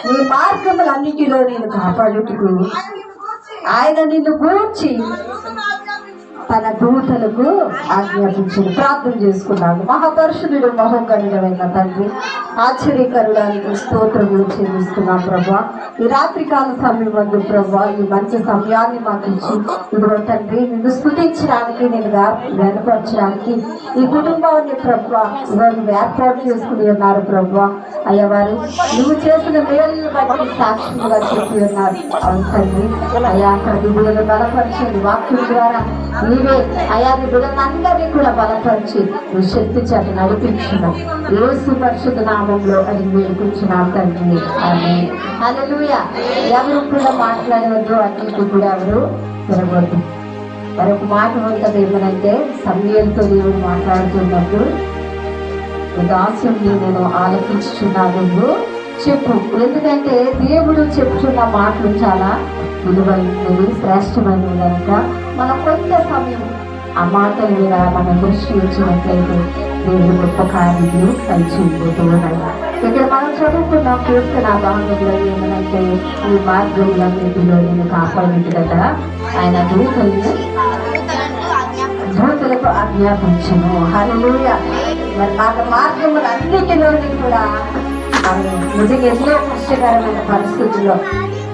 నీ మార్గములన్నిటిలో నేను కాపాడుటకు ఆయన నిన్ను గూర్చి తన దూతలకు ఆజ్ఞాపించి ప్రార్థన చేసుకున్నాడు. మహాపరుషుడు మహోగణుడైన తండ్రి, ఆశ్చర్యకరుడానికి స్తోత్రములు చెల్లిస్తున్నాం ప్రభా. ఈ రాత్రికాల సమయం వద్దు ప్రభా, ఈ మంచి సమయాన్ని మాకు ఇచ్చి ఇదిగో తండ్రి నిన్ను స్తుతించడానికి, నేను గనపరచడానికి ఈ కుటుంబాన్ని ప్రభా నువ్వు ఏర్పాటు చేసుకుని ఉన్నారు ప్రభా. అయ్యా వారు నువ్వు చేసిన మేలును బట్టి సాక్షిగా చెప్పి ఉన్నారు. అవును తండ్రి, అయ్యా అక్కడ బిడ్డలను బలపరిచండి. వాక్యం ద్వారా నీవే అయా నీ బిడ్డలందరినీ కూడా బలపరిచి నీ శక్తి చేత నడిపించున్నాం. యేసు పరిశుద్ధ నామంలో అది వేడుకుంటున్నాం తండ్రి. ఆమేన్. హల్లెలూయా. ఎవరు కూడా మాట్లాడవద్దు, అన్నింటి కూడా ఎవరు తిరగవద్దు. మరొక మాట ఉంటుంది ఏమనంటే, సమయంతో దేవుడు మాట్లాడుతున్నప్పుడు దాసుని నేను ఆలకించుచున్నాను చెప్పు. ఎందుకంటే దేవుడు చెప్తున్న మాటలు చాలా విలువైనవి, శ్రేష్టమైనవి కనుక మనం కొంత సమయం ఆ మాటల మీద మన దృష్టి వచ్చినట్లయితే దేవుడు గొప్ప కార్యాలు కలిసిపోతూ ఉన్నాయి. ఇక్కడ మనం చదువుకున్న కీర్తన భాగంలో ఏమనంటే, ఈ మార్గంలో నేను కాపాడినట్టు కదా ఆయన దూతలకు ఆజ్ఞాపించను. హల్లెలూయా. మరి మార్గములన్నిటిలోని కూడా నిజంగా ఎన్నో కష్టకరమైన పరిస్థితుల్లో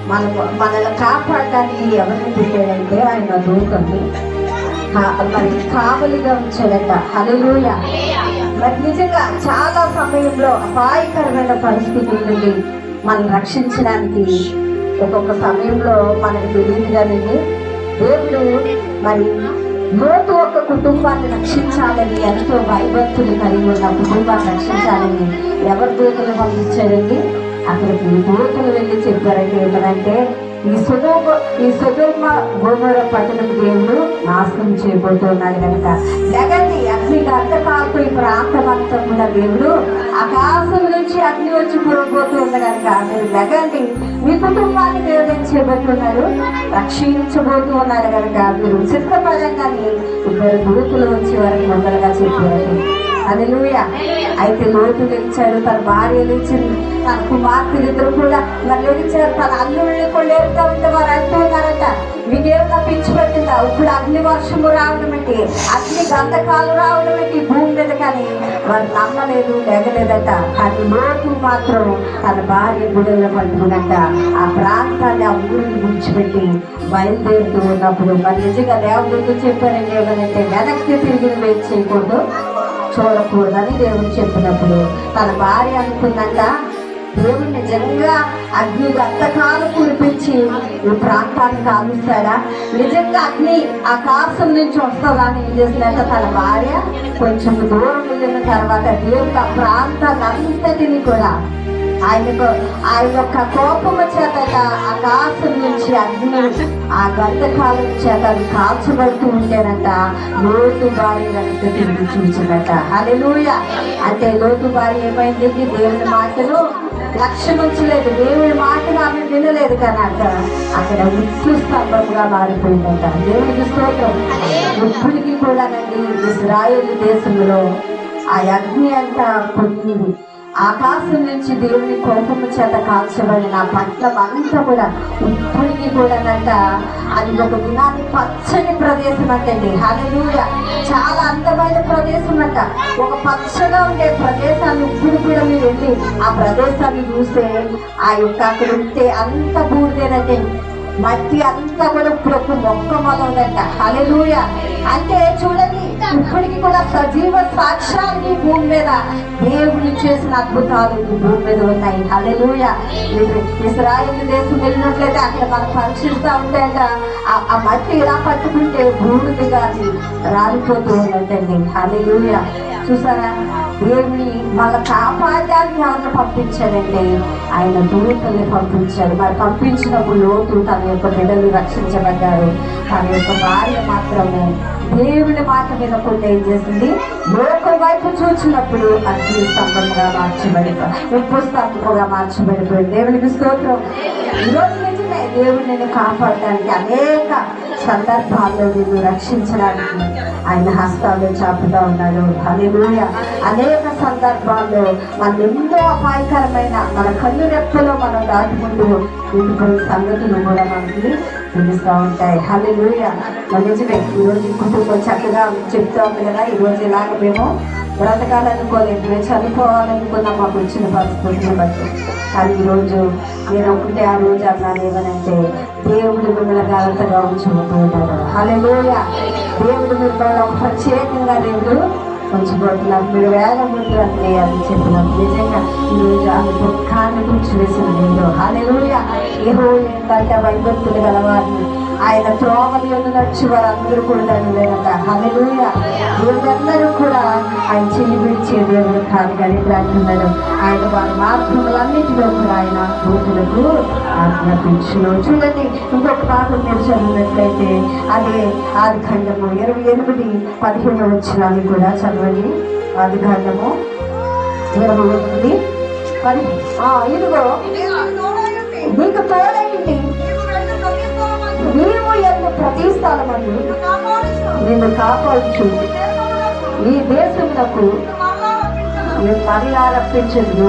మనల్ని కాపాడడానికి ఎవరిని పెట్టాడంటే ఆయన దూతల్ని మరి కావలిగా ఉంచాడట. హల్లెలూయా. మరి నిజంగా చాలా సమయంలో అపాయకరమైన పరిస్థితుల నుండి మనం రక్షించడానికి ఒక్కొక్క సమయంలో మనకు తెలియదు కానీ దేవుడు మరి లోతు ఒక కుటుంబాన్ని రక్షించాలని, ఎంతో భయభక్తులు కలిగి ఉన్న కుటుంబాన్ని రక్షించాలని ఎవరు దూతలు పంపించారండి? అక్కడికి దూతలు వెళ్ళి చెప్పారంటే ఏమనంటే, ఈ సొదొమ గొమొర్రా పట్టణం దేవుడు నాశనం చేయబోతున్నాడు కనుక జగన్ని అగ్నికి అంతకాకు ఈ ప్రాంతం అంతా కూడా దేవుడు ఆకాశం నుంచి అగ్ని వచ్చి పురబోతుంది కనుక మీరు జగన్ని మీ కుటుంబాన్ని దేవుడు ఏం చేయబోతున్నారు? రక్షించబోతూ ఉన్నారు కనుక మీరు సిద్ధపడంగానే ఇద్దరు దూతలు వచ్చే వరకు మొదలుగా చెప్పారు. హల్లెలూయా. అయితే లోతు లేచాడు, తన భార్య లేచింది, తన కుమార్తెలు ఇద్దరు కూడా మరి లేచారు. తన అల్లుళ్ళు కూడా లేపుతా ఉంటే వారు అంటున్నారట, మీకేమన్నా పిచ్చి పెట్టిందా? ఇప్పుడు అగ్ని వర్షము రావడం ఏంటి, అగ్ని గంధకాలు రావడం ఏంటి భూమి మీద? కానీ వారు నమ్మలేదు, లేగలేదట. కానీ లోతు మాత్రం తన భార్య గుడిలో పట్టుకున్నట్ట ఆ ప్రాంతాన్ని, ఆ ఊరిని విడిచిపెట్టి బయలుదేరుతూ ఉన్నప్పుడు మరి నిజంగా దేవుడితో చెప్పారండి ఏమనంటే, వెనక్కి తిరిగి వేచి చేయకూడదు, చూడకూడదని దేవుడు చెప్పినప్పుడు తన భార్య అనుకుందంట, దేవుడు నిజంగా అగ్ని గంధకాలు కురిపించి ఈ ప్రాంతాన్ని కాలుస్తాడా? నిజంగా అగ్ని ఆకాశం నుంచి వస్తుందా అని ఏం చేసిందంట, తన భార్య కొంచెం దూరం వెళ్ళిన తర్వాత దేవుడు ఆ ప్రాంతాన్ని అంతటిని కూడా ఆయన యొక్క కోపము చేత ఆకాశం నుంచి అగ్ని ఆ గంధకాలం చేత అది కాల్చబడుతూ ఉంటేనంట లోతు భార్య వెనక తిరిగి చూసిందట. హల్లెలూయా. అంటే లోతు భార్య ఏమైంది? దేవుని మాటలు లక్ష్యం ఉంచలేదు, దేవుడి మాటలు ఆమె వినలేదు. కానీ అక్కడ మృత్యు స్తంభంగా మారిపోయిందంట. దేవుడికి స్తోత్రం. ఇప్పటికీ కూడానండి ఇశ్రాయేలు దేశంలో ఆ అగ్ని అంతా పొందింది. ఆకాశం నుంచి దేవుని కోపము చేత కాల్చబడిన పట్ల అంతా కూడా ఇప్పటికీ కూడానంట అది ఒక వినాలి పచ్చని ప్రదేశం అంటండి. హల్లెలూయా. చాలా అందమైన ప్రదేశం అంట. ఒక పచ్చగా ఉండే ప్రదేశాన్ని ఇప్పుడు కూడా మీరు వెళ్ళి ఆ ప్రదేశాన్ని చూస్తే ఆ యొక్క అక్కడ ఉంటే అంత బూడిదేనంటే, మట్టి అంతా కూడా ఇప్పుడు ఒక మొక్క మొదలంట. హల్లెలూయా. అంటే చూడండి, ఇప్పటికి కూడా సజీవ సాక్ష్యాన్ని భూమి మీద దేవుడు చేసిన అద్భుతాలు భూమి మీద ఉన్నాయి. హల్లెలూయా. ఇశ్రాయేలు దేశం వెళ్ళినట్లయితే అక్కడ మనం పరీక్షిస్తూ ఉంటాయంట, ఆ మట్టి ఇలా పట్టుకుంటే బూడిదిగా రాలిపోతూ ఉందంటండి. హల్లెలూయా. చూసారా, దేవుని మన కాపాడడానికి ఎవరిని పంపించాడంటే ఆయన దూతల్ని పంపించాడు. మరి పంపించినప్పుడు లోతు తన యొక్క బిడ్డలు రక్షించబడ్డారు. తన యొక్క భార్య మాత్రము దేవుని మాట వినకుండా ఏం చేసింది? లోకం వైపు చూసినప్పుడు అగ్ని స్తంభంగా ఉప్పు స్తంభంగా మార్చబడిపోయింది. దేవునికి స్తోత్రం. ఈరోజు నిజమే దేవుడు నేను కాపాడడానికి అనేక సందర్భాల్లో నిన్ను రక్షించడానికి ఆయన హస్తాలు చాపుతా ఉన్నాడు. హల్లెలూయా. అనేక సందర్భాల్లో మన ఎంతో అపాయకరమైన మన కన్ను రెప్పలో మనం దాటుకుంటూ ఇంటిపోయిన సంగతులు కూడా మనకి తెలుస్తూ ఉంటాయి. హల్లెలూయా. మన నిజమే ఈరోజు కుటుంబం చక్కగా చెప్తా ఉంది కదా, ఈరోజు ఇలాగ మేము బ్రతకాలనుకోలేదు, మేము చనిపోవాలనుకున్నాం మాకు వచ్చిన పరిస్థితులను బట్టి. కానీ ఈరోజు నేను ఒకటే ఆ రోజు అన్నాను ఏమనంటే, దేవుడు మిమ్మల్ని జాగ్రత్తగా ఉంచుకుంటూ ఉన్నాడు. హల్లెలూయా. దేవుడు మిమ్మల్ని ప్రత్యేకంగా దేవుడు ఉంచిపోతున్నారు. మీరు వేగం ముందు అంటే అది చెప్పినాం. నిజంగా ఈరోజు ఆమె దుఃఖాన్ని కూర్చివేసిన దేవుడు. హల్లెలూయా. యెహోవా ఏంటంటే భయభక్తులు గలవారిని ఆయన త్రోవలు ఎందు నడిచి వారందరూ కూడా దాన్ని లేదట. హల్లెలూయా. వీళ్ళందరూ కూడా ఆయన చెయ్యి విడిచే దేవుడు కాదు కానీ అంటున్నాడు, ఆయన వారి మార్గములన్నింటిలో కూడా ఆయన దూతులకు ఆజ్ఞాపించును. చూడండి, ఇంకొక పాఠం మీరు చదివినట్లయితే అదే ఆదికాండము 28:15 వచనాన్ని కూడా చదవండి. ఆదికాండము 28:10. ఇదిగో నీకు తోడైంది, నీవు ఎందు ప్రతి స్థలమందు నిన్ను కాపాడుచు ఈ దేశమునకు మరలా రప్పించదు.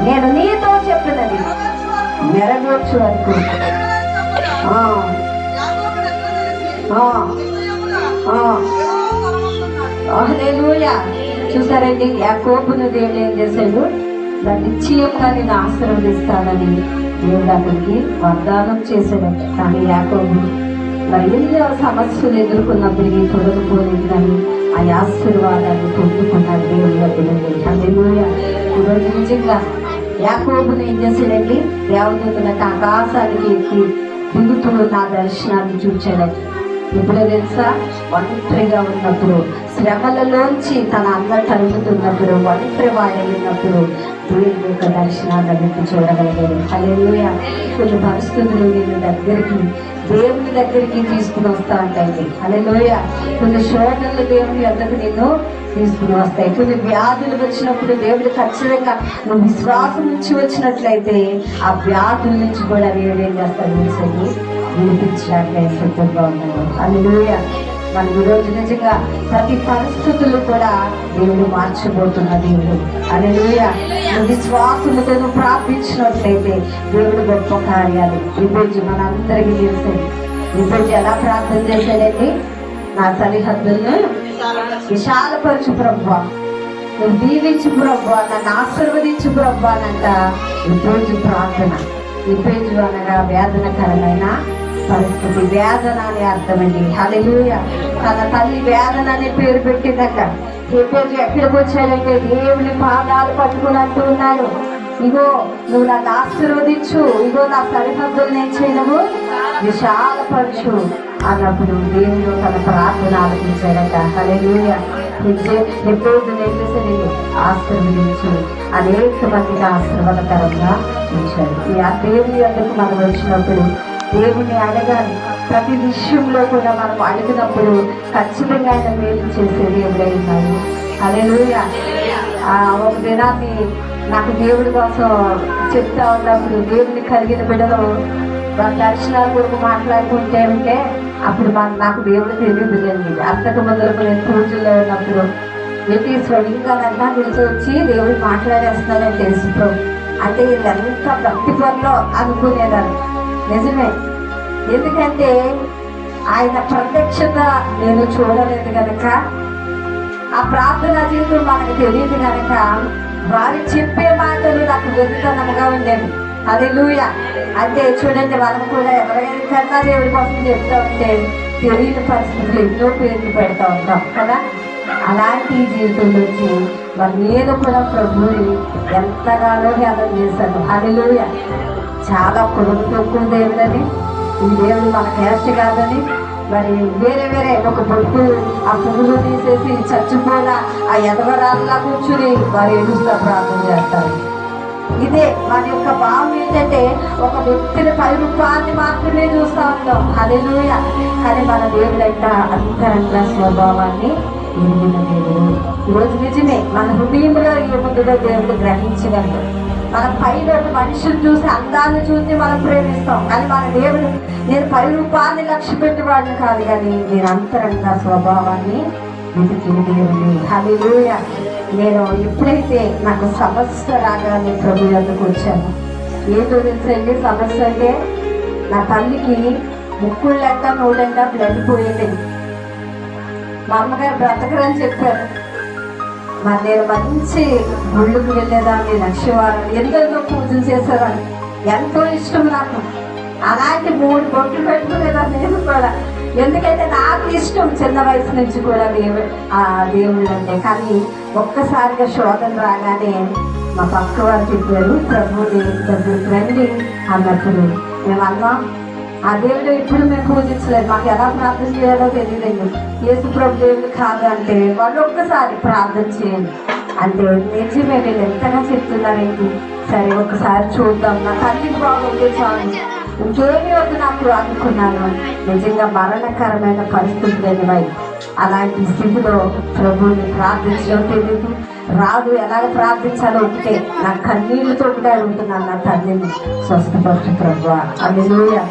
నేను నీతో చెప్పినది నెరవేర్చు వరకు. హల్లెలూయా. చూసారండి, యాకోబును దేవుడు ఏం చేశాడు, నిశ్చయంగా నేను ఆశీర్వదిస్తానని దేవుడు అతనికి వాగ్దానం చేశాడట. కానీ యాకోబు మరి ఎన్నో సమస్యలు ఎదుర్కొన్నప్పటికీ తొలగిపోలేదు, కానీ ఆ ఆశీర్వాదాన్ని పొందుకున్నాడు దేవుడి వద్దనండి. హల్లెలూయా. ఈరోజు నిజంగా యాకోబును ఏం చేశాడండి, దేవదూతలకు ఆకాశానికి ఎక్కి దిగుతూ నా దర్శనాన్ని చూచాడట. ఎప్పుడో తెలుసా, ఒంటరిగా ఉన్నప్పుడు, శ్రమలలోంచి తన అన్న తరుగుతున్నప్పుడు, ఒంటరి వాడైనప్పుడు దేవుని యొక్క దర్శనాన్ని చూడగలిగాడు. హల్లెలూయా. కొన్ని పరిస్థితులు నేను దేవుని దగ్గరికి తీసుకుని వస్తా ఉంటాయి. హల్లెలూయా. కొన్ని శోధనలు దేవుని వద్దకు నిన్ను తీసుకుని వస్తాయి. కొన్ని వ్యాధులు వచ్చినప్పుడు దేవుడు ఖచ్చితంగా నువ్వు విశ్వాసం నుంచి వచ్చినట్లయితే ఆ వ్యాధుల నుంచి కూడా దేవుడు ఏం చేస్తాడు, వినిపించడానికి సిద్ధంగా ఉన్నాడు. హల్లెలూయా. మనం ఈరోజు నిజంగా ప్రతి పరిస్థితులు కూడా దేవుడు మార్చబోతున్న దేవుడు. హల్లెలూయా. నువ్వు విశ్వాసముతో నువ్వు ప్రార్థించినట్లయితే దేవుడు గొప్ప కార్యాలు ఈరోజు మనందరికీ తెలుసండి. ఈరోజు ఎలా ప్రార్థన చేశాడండి, నా సరిహద్దులను విశాలపరచు ప్రభువా, నువ్వు దీవించు ప్రభువా, నన్ను ఆశీర్వదించు ప్రభువా అనంట ఈరోజు ప్రార్థన. ఈరోజు అనగా వేదనకరమైన పరిస్థితి, వేదన అనే అర్థమండి. హల్లెలూయా. తన తల్లి వేదన అనే పేరు పెట్టిందట. ఈరోజు ఎక్కడికి వచ్చాడంటే దేవుని పాదాలు పట్టుకుని అంటూ ఉన్నాడు, ఇగో నువ్వు నన్ను ఆశీర్వదించు, ఇగో నా సరిహద్దులు నేను చేయను విశాలపరచు అన్నప్పుడు దేవుడు తన ప్రార్థన ఆలకించాడట. హల్లెలూయా. ఎప్పుడు నేర్చేసి ఆశీర్వదించు అనేక మందికి ఆశీర్వాదకరంగా ఉంచాడు. ఆ దేవుని వద్దకు మనం వచ్చినప్పుడు దేవుని అడగాలి. ప్రతి విషయంలో కూడా మనం అడిగినప్పుడు ఖచ్చితంగా ఆయన మేలు చేసే దేవుడై ఉన్నాడు. హల్లెలూయా. ఒక దినాన్ని నాకు దేవుడి కోసం చెప్తా ఉన్నప్పుడు దేవుని కలిగిన బిడ్డలు వాళ్ళ దర్శనాల కొరకు మాట్లాడుకుంటే ఉంటే అప్పుడు నాకు దేవుడు తెలియదులేండి. అంతకు మొదలకు నేను పూజల్లో ఉన్నప్పుడు ఏంటి స్వయంగానంతా వీళ్ళతో వచ్చి దేవుడు మాట్లాడేస్తున్నానని తెలుసు అంటే వీళ్ళంత భక్తి పనిలో అనుకునేదాన్ని. నిజమే, ఎందుకంటే ఆయన ప్రత్యక్షత నేను చూడలేదు కనుక, ఆ ప్రార్థన జీవితం మనకు తెలియదు కనుక వారు చెప్పే మాటలు నాకు వెతుకనముగా ఉండేవి. హల్లెలూయా. అంటే చూడండి, మనం కూడా ఎవరైనా దేవుడి కోసం చెప్తా ఉంటే తెలియని పరిస్థితులు ఎన్నో పేర్లు పెడతా ఉంటాం కదా. అలాంటి జీవితంలోంచి మరి నేను కూడా ప్రభువుని ఎంతగానో ధ్యానం చేశాను. హల్లెలూయా. చాలా కొడుకు తక్కువ దేవుడని, ఈ దేవుడు మన క్యాస్ట్ కాదని, మరి వేరే ఒక బొట్టు ఆ పువ్వులు తీసేసి చచ్చిపోయిన ఆ ఎదవరాల్లా కూర్చుని వారు ఏడుస్తా ప్రార్థన చేస్తారు. ఇదే మన యొక్క భావం ఏంటంటే ఒక వ్యక్తిని పై రూపాన్ని మాత్రమే చూస్తూ ఉంటాం. హల్లెలూయా. కానీ మన దేవుడంట అంతరంగ స్వభావాన్ని ఎరిగిన దేవుడు. ఈరోజు నిజమే మన హృదయంలో ఏముందో దేవుడు గ్రహించగలరు. మన పైన ఒక మనిషిని చూసి అందాన్ని చూసి మనం ప్రేమిస్తాం, కానీ మన దేవుడు నేను పై రూపాన్ని లక్ష్య పెట్టేవాడిని కాదు, కానీ నేను అంతరంగా స్వభావాన్ని వెతికిన దేవుని. హల్లెలూయా. నేను ఎప్పుడైతే నాకు సమస్య రాగానే ప్రభు వద్దకు వచ్చాను, ఏంటో తెలుసండి సమస్య అంటే, నా తల్లికి ముక్కులు లెక్క నోళ్ళంట బ్లడ్ పోయేది. మా అమ్మగారు బ్రతకరని చెప్పారు. మరి నేను మంచి గుళ్ళకు వెళ్ళేదాన్ని, లక్ష్యవారం ఎందరితో పూజలు చేసేదాన్ని, ఎంతో ఇష్టం నాకు. అలాంటి 3 బొట్లు పెట్టుకునేదాన్ని నేను కూడా, ఎందుకంటే నాకు ఇష్టం చిన్న వయసు నుంచి కూడా దేవుళ్ళు అంటే. కానీ ఒక్కసారిగా శోధన రాగానే మా పక్క వారు చెప్పారు, ప్రభుని దగ్గరికి రండి అన్నప్పుడు మేము అన్నాం, ఆ దేవుడు ఎప్పుడు మేము పూజించలేదు, మాకు ఎలా ప్రార్థన చేయాలో తెలియలేదు, యేసు ప్రభు దేవుడు కాదు అంటే వాళ్ళు ఒక్కసారి ప్రార్థన చేయండి అంటే నిజమే వీళ్ళు ఎంతగా చెప్తున్నారేంటి, సరే ఒకసారి చూద్దాం, నా తల్లికి బాగుంది చాలు, ఇంకేమీ వద్దు నాకు అనుకున్నాను. నిజంగా మరణకరమైన పరిస్థితులు ఎదురై అలాంటి స్థితిలో ప్రభువుని ప్రార్థించడం తెలియదు, రాదు, ఎలాగ ప్రార్థించాలో ఒకటే, నా కన్నీళ్ళతో ఒకటే అడుగుతున్నాను, నా తల్లిని స్వస్థపరచు ప్రభువా. హల్లెలూయా.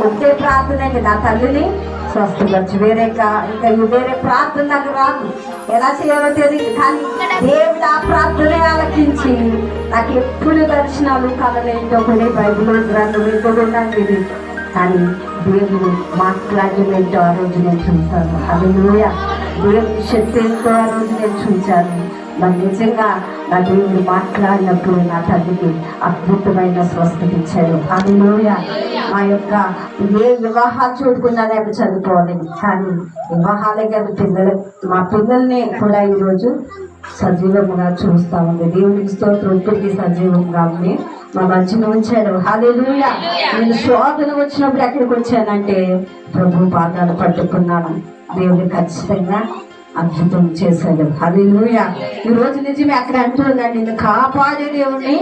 ఒకటే ప్రార్థన అండి, నా తల్లిని స్వస్థపరచు. ఇంకా వేరే ప్రార్థన నాకు రాదు, ఎలా చేయాలో తెలియదు, కానీ దేవుడు ఆ ప్రార్థనే ఆలకించి నాకు ఎప్పుడు దర్శనాలు కలలేంటో కూడా బైబిల్ గ్రంథం ఎదుగున్నాను తెలియదు, కానీ దేవుడు మాట్లాడేంటో ఆ రోజు నేను చూశాను. హల్లెలూయా. దేవుడి శక్తి ఏంటో ఆ రోజు నేను చూశాను. మరి నిజంగా నా దేవుడు మాట్లాడినప్పుడు నా తల్లికి అద్భుతమైన స్వస్థత ఇచ్చాడు. హల్లెలూయా. మా యొక్క ఏ వివాహాలు చూడుకున్నానే అవి చదువుకోవాలి, కానీ వివాహాలే కాదు మా పిల్లల్ని కూడా ఈరోజు సజీవంగా చూస్తా ఉంది. దేవుడికి స్తోత్రం. ఇప్పటికీ సజీవంగా ఉంది, మా మధ్యన ఉంచాడు. హల్లెలూయా. నేను శోధన వచ్చినప్పుడు ఎక్కడికి వచ్చానంటే ప్రభు పాదాలు పట్టుకున్నాను. దేవుడు ఖచ్చితంగా అద్భుతం చేశాడు. హల్లెలూయా. ఈ రోజు నిజమే అక్కడ అంటున్నాను, నేను కాపాడే దేవుడిని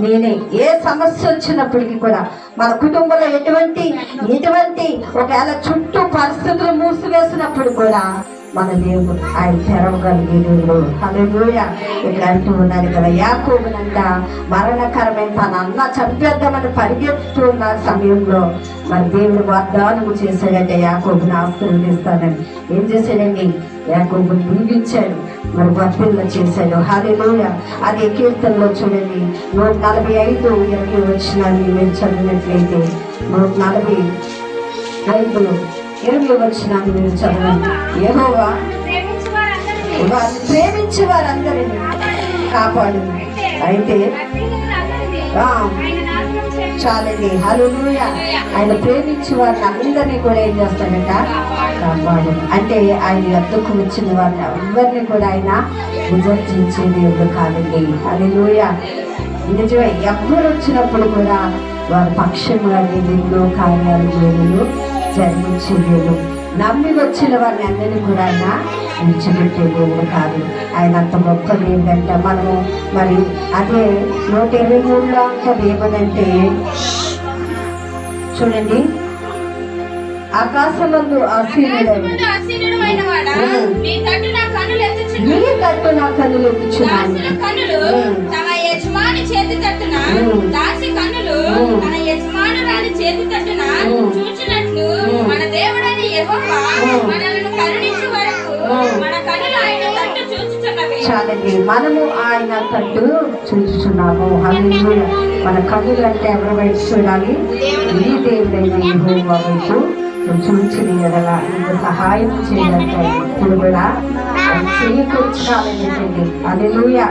నేనే. ఏ సమస్య వచ్చినప్పటికీ కూడా మన కుటుంబంలో ఎటువంటి ఒకవేళ చుట్టూ పరిస్థితులు మూసివేసినప్పుడు కూడా మన దేవుడు ఆయన తెరవగలిగే దేవుడు. హల్లెలూయా. ఇక్కడ అంటూ ఉన్నారు కదా, యాకోబునంట మరణకరమైన తన అన్న చంపేద్దామని పరిగెత్తుతున్న సమయంలో మరి దేవుడు వాగ్దానం చేశాడంటే యాకోబుని ఆశీర్వదిస్తానని. ఏం చేశాడండి? యాకోబుని దీవించాడు, మరి వర్తిల్ల చేశాడు. హల్లెలూయా. అదే కీర్తనలో చూడండి 145 వచనాన్ని మీరు చదివినట్లయితే 145 వచనాన్ని మీరు చదవండి. యెహోవా వారిని ప్రేమించే వారందరినీ కాపాడు. అయితే చాలండి. హల్లెలూయా. ఆయన ప్రేమించే వారిని అందరినీ కూడా ఏం చేస్తాడంట? కాపాడు. అంటే ఆయన ఎద్దుకు వచ్చిన వారిని అందరినీ కూడా ఆయన విసర్జించే దేవుడు కాదండి. హల్లెలూయా. నిజమే, ఎవరు వచ్చినప్పుడు కూడా వారి పక్షంగా ఎన్నో కార్యాలు దేవుడు జరిగించేదేవు. నమ్మి వచ్చిన వారిని అందరినీ కూడా ఆయన విడిచిపెట్టే దేవుడు కాదు. ఆయన అంత గొప్ప దేవుడంట. మనము మరి అదే 123లో అంటారు ఏమనంటే, చూడండి, ఆకాశమందు ఆసీనుడైన నీ తట్టు నా కన్నులు ఎత్తుచున్నాను. చేతి తట్టున దాసి కన్నులు తన యజమానురాలి చేతి తట్టున చూచినట్లు మన దేవుడైన యెహోవా మనలను కరుణించు వరకు మన కన్నులు ఆయన తట్టు చూచుచున్నవి. చాలండి, మనము ఆయన తట్టు చూచుచున్నాము. హల్లెలూయా. మన కన్నులు అంటే ఎవరి వైపు చూడాలి? ఈ దేవుడైన యెహోవా వైపు చూచిన ఎడల ఇంత సహాయం చేయాలంటే ఇప్పుడు కూడా చేకూర్చాలండి. హల్లెలూయా.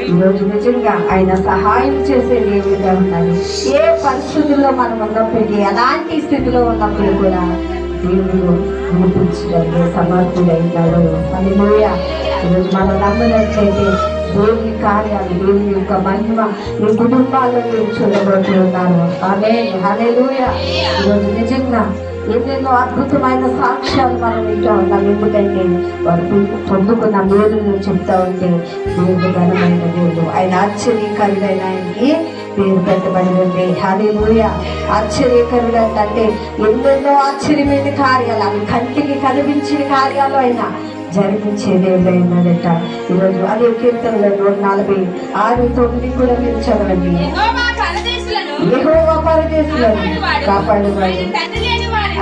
ఈరోజు నిజంగా ఆయన సహాయం చేసే దేవుడిగా ఉండాలి. ఏ పరిస్థితుల్లో మనం ఉన్నప్పటికీ, ఎలాంటి స్థితిలో ఉన్నప్పుడు కూడా దేవుడు వినిపించడానికి సమర్థుడైనాడు. హల్లెలూయా. ఈరోజు మనం నమ్మినట్లయితే దేవుని కార్యాలు, దేవుని యొక్క మహిమ మీ కుటుంబాల్లో మీరు చూడబోతున్నారు. ఆమేన్. హల్లెలూయా. ఈరోజు నిజంగా ఎన్నెన్నో అద్భుతమైన సాక్ష్యాలు మనం వింటూ ఉన్నాం. ఎందుకంటే వారు పొందుకున్న మేలును చెప్తా ఉంటే దేవుడు ఘనమైన దేవుడు. ఆయన ఆశ్చర్యకరుడైన ఆయనకి పేరు పెట్టబడి ఉంది. హల్లెలూయా. ఆశ్చర్యకరుడు అంటే ఎన్నెన్నో ఆశ్చర్యమైన కార్యాలు, అవి కంటికి కనిపించిన కార్యాలు అయినా జరిపించే దేవుడు అయినాడట. ఈరోజు అదే కీర్తనలో 146:9 కూడా మీరు చదవండి. యెహోవా పరదేశులను కాపాడువాడు,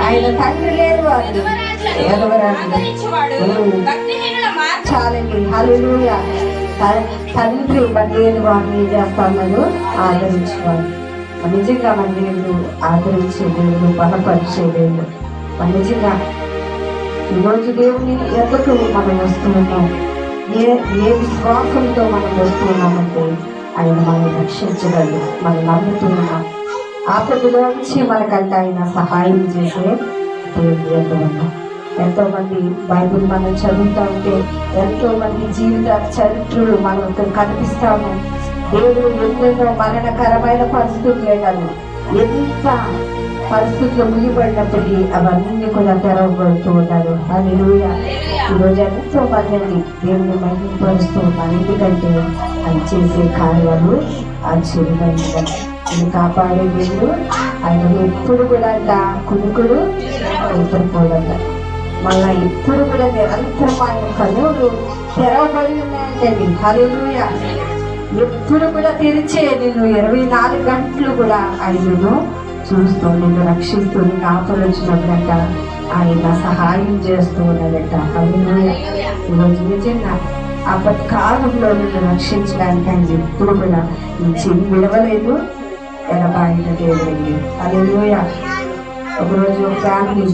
ఆయన తండ్రి లేని వాడు చాలండి. హల్లెలూయా. తండ్రి లేని వాడిని చేస్తామని ఆదరించేవాడు. నిజంగా మన దేవుడు ఆదరించే దేవుడు, బలపరిచే దేవుడు. నిజంగా ఈరోజు దేవుని ఎద్దకు మనం వస్తున్నాం. ఏ విశ్వాసంతో మనం వస్తున్నామంటే ఆయన మనం రక్షించగలడు. మనం నమ్ముతున్నాం. ఆపదలో నుంచి మనకంటే ఆయన సహాయం చేసే దేవుడు ఎంతో. ఎంతో మంది బైబిల్ మనం చదువుతూ ఉంటే ఎంతో మంది జీవిత చరిత్రలు మనకు కనిపిస్తాము. దేవుడు ఎన్నెన్నో మరణకరమైన పరిస్థితులు, ఎంత పరిస్థితులు ముగిపడినప్పటికీ అవన్నీ కూడా తెరవబడుతూ ఉంటారు. హల్లెలూయా. ఈరోజు ఎంతో మంది దేవుని మహిమపరుస్తూ ఉన్నారు. ఎందుకంటే ఆయన చేసే కార్యాలు ఆశ్చర్యమైనవి. ఆయన కాపాడే దేవుడు. ఆయన ఎప్పుడు కూడా కునుకుడు ఎదుర్కోదంట. మళ్ళా ఎప్పుడు కూడా నిరంతరం ఆయన కనులు తెరవబడి ఉన్నాయంటండి. హల్లెలూయా. ఎప్పుడు కూడా తెరిచే నేను 24 గంటలు కూడా ఆయనను చూస్తూ, నేను రక్షిస్తూ, కాపలు వచ్చినప్పుడంట ఆయన సహాయం చేస్తూ ఉన్నాడట. హల్లెలూయా. ఈరోజు నిజంగా అప్పటి కాలంలో నిన్ను రక్షించడానికి ఆయన ఎప్పుడు కూడా నీ చెయ్యి విడవలేదు, ఎడబాయిన దేవుడండి. హల్లెలూయా. ఒకరోజు ఒక ఫ్యామిలీ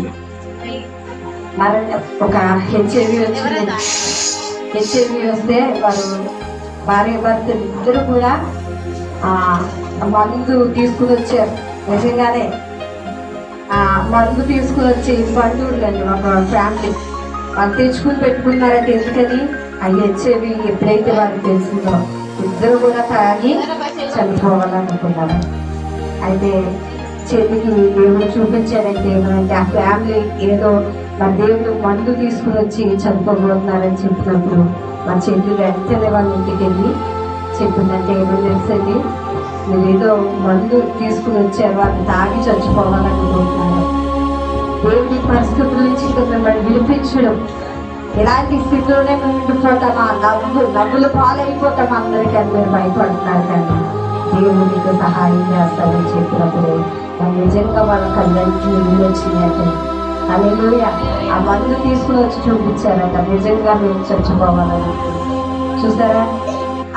ఒక హెచ్ఐవి వచ్చింది. హెచ్ఐవి వస్తే వారు భార్య భర్తలు ఇద్దరు కూడా మందు తీసుకుని వచ్చారు. నిజంగానే మందు తీసుకుని వచ్చి బంధువులు అండి, ఒక ఫ్యామిలీ వాళ్ళు తెచ్చుకుని పెట్టుకున్నారంటే ఎందుకని ఆ హెచ్ఐవి ఎప్పుడైతే వారికి తెలిసిందో ఇద్దరు కూడా తాగి చనిపోవాలనుకున్నారు. అయితే చెల్లికి దేవుడు చూపించాడంటే ఏమంటే ఆ ఫ్యామిలీ ఏదో మా దేవుడు మందు తీసుకుని వచ్చి చనిపోబోతున్నారని చెప్పినప్పుడు మా చెల్లి వెంటనే వాళ్ళ ఇంటికి వెళ్ళి చెప్పిందంటే ఏమో తెలుసండి, మీరు ఏదో మందు తీసుకుని వచ్చారు, వాళ్ళు తాగి చచ్చిపోవాలనుకుంటున్నారు. దేవుడి పరిస్థితుల నుంచి మిమ్మల్ని విడిపించడం, ఇలాంటి స్థితిలోనే మేము ఉండిపోతామా, నవ్వులు పాలైపోతాం అందరికీ అని మీరు భయపడుతున్నారు. కానీ దేవుడు మీకు సహాయం చేస్తారని చెప్పినప్పుడు నిజంగా వాళ్ళకి అందరికీ ఇల్లు వచ్చినాయంటే హల్లెలూయా. ఆ మందు తీసుకుని వచ్చి చూపించారట, నిజంగా మేము చచ్చిపోవాలని. చూసారా,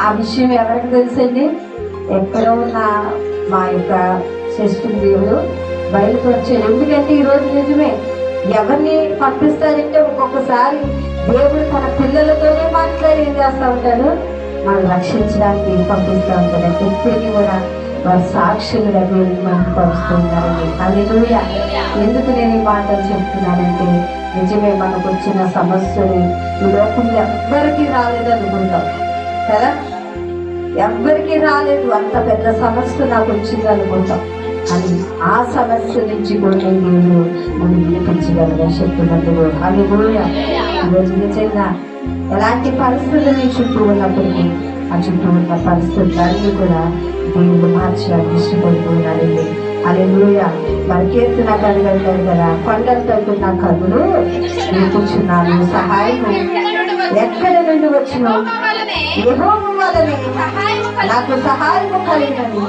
ఆ విషయం ఎవరికి తెలుసండి? ఎక్కడో ఉన్న మా యొక్క సిస్టర్ దేవుడు బయటకు వచ్చాడు. ఎందుకంటే ఈరోజు నిజమే, ఎవరిని పంపిస్తారంటే ఒక్కొక్కసారి దేవుడు తన పిల్లలతోనే మాట్లాడి ఏం చేస్తూ ఉంటాడు, మనం రక్షించడానికి పంపిస్తూ ఉంటాడు. ఎప్పటికీ కూడా వారు సాక్షులుగా దేవుడిని మనం పరుస్తున్నారండి. హల్లెలూయా. ఎందుకు నేను ఈ మాటలు చెప్తున్నానంటే నిజమే, మనకు వచ్చిన సమస్యలు ఈ లోకంలో ఎవ్వరికీ రాలేదు అనుకుంటాం కదా, ఎవ్వరికీ రాలేదు, అంత పెద్ద సమస్య నాకు వచ్చింది అనుకుంటాం. అని ఆ సమస్య నుంచి కూడా దేవుడు మనం వినిపించగలగా చెప్తున్నప్పుడు హల్లెలూయా. ఈరోజు నిజంగా ఎలాంటి పరిస్థితులు నీ చుట్టూ ఉన్నప్పటికీ ఆ చుట్టూ ఉన్న పరిస్థితులన్నీ కూడా దేవుడు మార్చడానికి ఇష్టపడుతున్నాడండి. హల్లెలూయా. మరి కీర్తన కలిగారు కదా, కొండలతో నా కన్నులు కూర్చున్నాను, సహాయం ఎక్కడ నుండి వచ్చిన యెహోవా వలనే నాకు సహాయం కలిగినది.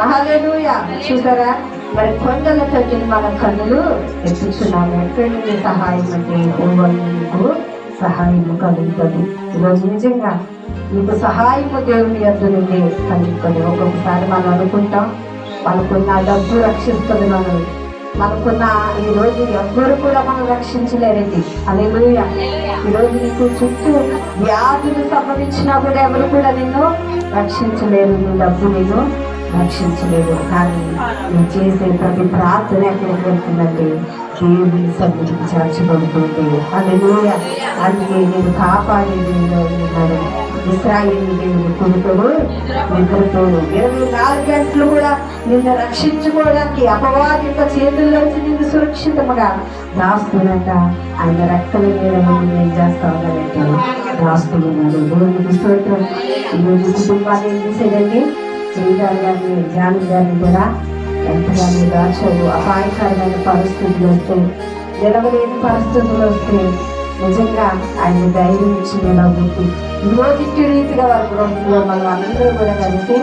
హల్లెలూయా. చూసారా, మరి కొండల తగ్గిన మన కన్నులు ఎత్తుచున్నాము. ఎక్కడి నుండి సహాయం అంటే యెహోవా నీకు సహాయం కలుగుతుంది. ఈరోజు నిజంగా నీకు సహాయము దేవుని యొద్ద నుండి కలుగుతుంది. ఒక్కొక్కసారి మనం అనుకుంటాం మనకున్న డబ్బు రక్షిస్తుంది, మనకున్న ఈరోజు ఎవ్వరు కూడా మనం రక్షించలేరండి. హల్లెలూయా. ఈరోజు నీకు చుట్టూ వ్యాధులు సంభవించినా కూడా ఎవరు కూడా నిన్ను రక్షించలేరు, నీ డబ్బు నేను రక్షించలేదు. కానీ నువ్వు చేసే ప్రతి ప్రార్థన ఎక్కడికి వెళ్తుందంటే దేవుని సన్నిధికి చేర్చబడుతుంది. హల్లెలూయా. అందుకే నేను కాపాడే దేవుడు ఉన్నాడు. ఇశ్రాయేలు దేవుని కొడుకుడు నిద్రపోడు. 24 గంటలు కూడా నిన్ను రక్షించుకోవడానికి అపవాది యొక్క చేతుల్లోంచి నిన్ను సురక్షితంగా దాస్తున్నట్ట ఆయన రెక్కల మీద ఏం చేస్తా ఉన్నాడంటే రాస్తూ ఉన్నారు. దేవునికి స్తోత్రం. ఈరోజు కుటుంబాన్ని ఏం చేసేదండి, శ్రీగారి గారిని జాని గారిని కూడా ఎంతగానో దాచారు. అపాయకరమైన పరిస్థితులు వస్తే, నిలవలేని పరిస్థితులు వస్తే నిజంగా ఆయన ధైర్యం ఇచ్చి నిలబెట్టి ఈరోజు ఇట్టి రీతిగా వారి గృహంలో మనం అందరూ కూడా కలిసి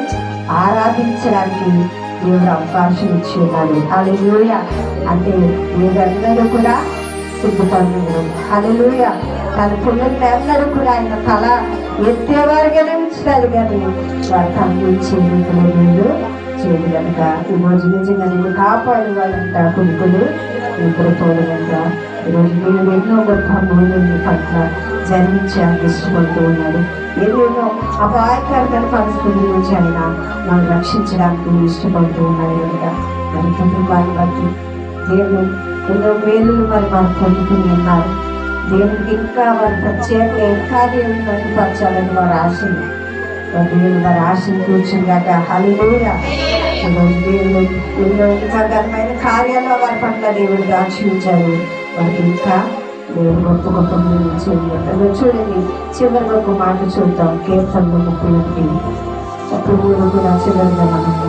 ఆరాధించడానికి దేవుడు అవకాశం ఇచ్చి ఉన్నాడు. హల్లెలూయా. అంటే మీరందరూ కూడా సిద్ధపడుతున్నారు. హల్లెలూయా. తన పిల్లల్ని అందరూ కూడా ఆయన తల ఎత్తేవారుగానే ఉంచుతారు, కానీ వారు తగ్గించే రీతిలో మీరు చేయదు కనుక ఈరోజు నిజంగా నేను కాపాడు వాళ్ళంట కొడుకులు నిద్రపోడు కనుక ఈరోజు మీరు ఎన్నో గొప్ప మూల్యం పట్ల జరిగించాలని ఇష్టపడుతూ ఉన్నాడు. ఎన్నెన్నో అపాయకరమైన పరిస్థితుల నుంచి ఆయన మనం రక్షించడానికి ఇష్టపడుతూ ఉన్నాడు కనుక మన కుటుంబాన్ని బట్టి దేవుడు ఎన్నో మేలులు మరి వారు పొందుతూ ఉన్నారు. దేవుడికి ఇంకా వారి ప్రత్యేకంగా ఇంకా దేవుని బయటపరచాలని వారు ఆశలు దేవుడు వారి ఆశలు కూర్చున్నాక. హల్లెలూయా. దేవుడు ఎన్నో ఇంకా ఘనమైన కార్యాల్లో వారి పట్ల దేవుడు దాచించారు. వారికి ఇంకా దేవుడు గొప్ప గొప్ప చేయాలి. చూడండి, చివరి ఒక మాట చూద్దాం. కీర్తనలు 31 అప్పుడు కూడా చివరిగా మనము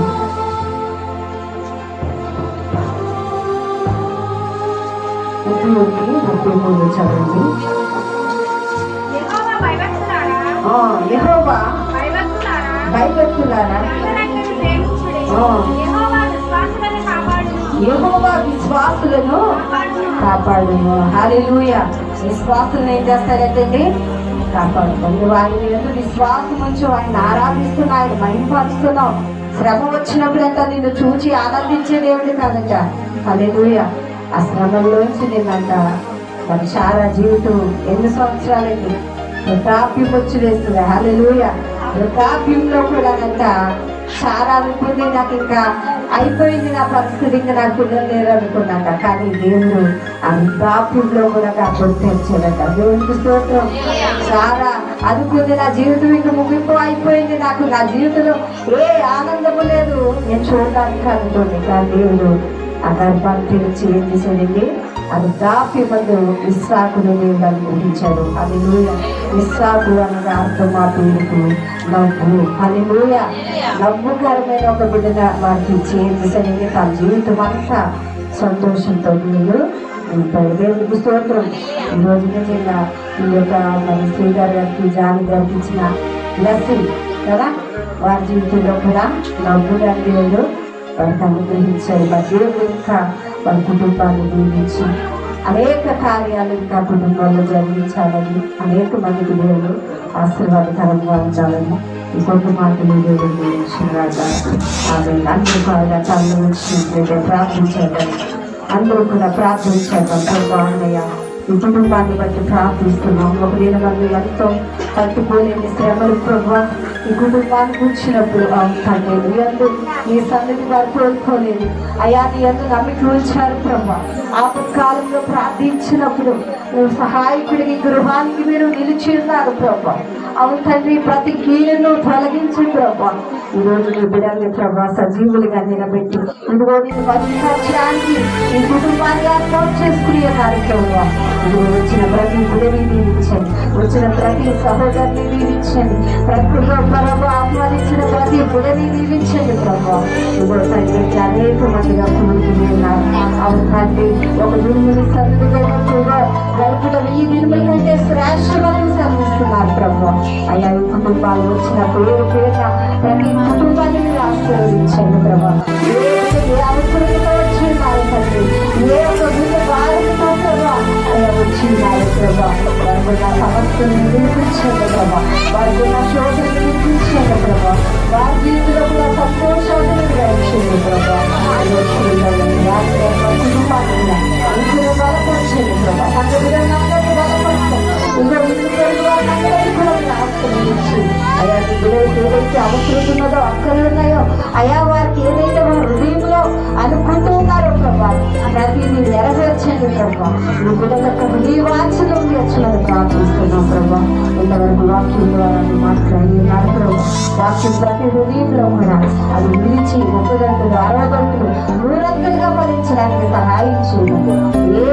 33 చదవండి. యెహోవా భయభక్తులారా, యెహోవా విశ్వాసులను కాపాడును. హల్లెలూయా. విశ్వాసులను ఏం చేస్తారంటే కాపాడుతుంది. వారిని ఎందుకు విశ్వాసం ఉంచు, ఆయన ఆరాధిస్తున్నా, ఆయన మహిమపరుస్తున్నావు. శ్రమ వచ్చినప్పుడంతా నిన్ను చూచి ఆనందించే దేవుడు కనుక హల్లెలూయా. ఆ శ్రమంలోంచి నిన్నంట మరి చాలా జీవితం ఎన్ని సంవత్సరాలకి వృద్ధాప్యం వచ్చి వేస్తుంది. హల్లెలూయా. వృద్ధాప్యంలో కూడా అంట చాలా అనుకుంది, నాకు ఇంకా అయిపోయింది నా పరిస్థితి, ఇంకా నాకు పిల్లలు లేరు అనుకున్నాక, కానీ దేవుడు ఆ వృద్ధాప్యంలో కూడా కాపాడు తెచ్చాడట. దేవుడికి స్తోత్రం. చాలా అనుకుంది, నా జీవితం ఇంకా ముగింపు అయిపోయింది, నాకు నా జీవితంలో ఏ ఆనందము లేదు నేను చూడడానికి అనుకోండి, కానీ దేవుడు ఆ గర్భాన్ని తెరిచి ఏం చేశాడండి, అది దాప్యమందు ఇస్సాకును దేవుడు అనుగ్రహించాడు. హల్లెలూయా. ఇస్సాకు అనగా అర్థం ఆ పేరుకు నవ్వు. హల్లెలూయా. నవ్వుకరమైన ఒక బిడ్డ వారికి చేసేసరికి తన జీవితం అంతా సంతోషంతో మీరు దేవుడికి స్తోత్రం. ఈరోజు నిజంగా ఈ యొక్క మరి శ్రీగారి గారికి జాని గారికి ఇచ్చిన బ్లెస్సింగ్ కదా, వారి జీవితంలో కూడా నవ్వుగా దేవుడు వారికి అనుగ్రహించారు. మరి దేవుడు ఇంకా వారి కుటుంబాన్ని దీవించి అనేక కార్యాలు ఇంకా కుటుంబంలో జరిగించాలని, అనేక మందికి దేవుడు ఆశీర్వాదకరంగా ఉంచాలని ఈ కొత్త మాటలు దేవుడు దీవించినగా. అందరూ కూడా తల్లి వచ్చినట్లయితే ప్రార్థించాలని, అందరూ కూడా ప్రార్థించారు. బాగున్నాయా ఈ కుటుంబాన్ని బట్టి ప్రార్థిస్తున్నాం. ఒక నేను వాళ్ళు ఎంతో పట్టుకోలేని శ్రమలు ప్రభావ ఈ కుటుంబాన్ని కూర్చున్నప్పుడు అవుతాను ఎందు నీ సన్నిధి వారు కోరుకోలేదు అయ్యా, నీ ఎందు నమ్మిక ఉంచారు ప్రభా. ఆపత్కాలంలో ప్రార్థించినప్పుడు నువ్వు సహాయకుడికి గృహానికి మీరు నిలిచి ఉన్నారు ప్రభా. అవును తండ్రి, ప్రతి కీడును తొలగించి ప్రభా ఈరోజు నీ బిడ్డల్ని ప్రభా సజీవులుగా నిలబెట్టి ఇదిగో నేను బతికించడానికి ఈ కుటుంబాన్ని ఏర్పాటు చేసుకునే కార్యక్రమం ఇదిగో వచ్చిన ప్రతి బిడ్డని దీవించండి, వచ్చిన ప్రతి సహోదరిని దీవించండి, ప్రకృతిలో ప్రభు ఆహ్వానించిన ప్రతి బిడ్డని దీవించండి ప్రభా. ఇదిగో తండ్రి అనేక మందిగా కూడుకుని ఉన్నారు. అవును తండ్రి, ఒక దినుముని సన్నిధిగా గడుపుల 1000 దినముల కంటే శ్రేష్టమని సంధిస్తున్నారు ప్రభు. అయ్యా ఈ కుటుంబాలు వచ్చిన పేరు పేరున ప్రతి కుటుంబాన్ని మీరు ఆశీర్వదించండి ప్రభా. ఏ అవసరంతో వచ్చిన్నారు తండ్రి, ఏ ఒక బిడ్డ బాధతో ప్రభా అయ్యా వచ్చిన్నారు ప్రభా. వారికి నా సమస్యను వినిపించండి ప్రభా, వారికి నా శోధను వినిపించండి ప్రభా, వారి జీవితంలో కూడా సంతోషాన్ని గ్రహించండి ప్రభా. కుటుంబాన్ని బలపరచండి ప్రభా, సంఘటనలందరినీ బలపరచండి. ఇంకో వాళ్ళందరినీ కూడా ఆశ్రయించి అయ్యా నీ బిడ్డలకు ఏదైతే అవసరం ఉన్నదో అక్కలు ఉన్నాయో అయా వారికి ఏదైతే మన హృదయంలో అనుకుంటూ ఉన్నారో ప్రభా ప్రతిదీ నెరవేర్చండి ప్రభా. నీ బిడ్డల యొక్క హృదయ వాంఛను తీర్చాలని ప్రార్థిస్తున్నాం ప్రభా. ఇంతవరకు వాక్యం ద్వారా మాట్లాడి ఉన్నారు ప్రభా. వాక్యం ప్రతి హృదయంలో కూడా అది నిలిచి 30 గంటలు 60 గంటలు 100 గంటలుగా భరించడానికి సహాయం చేయండి. ఏ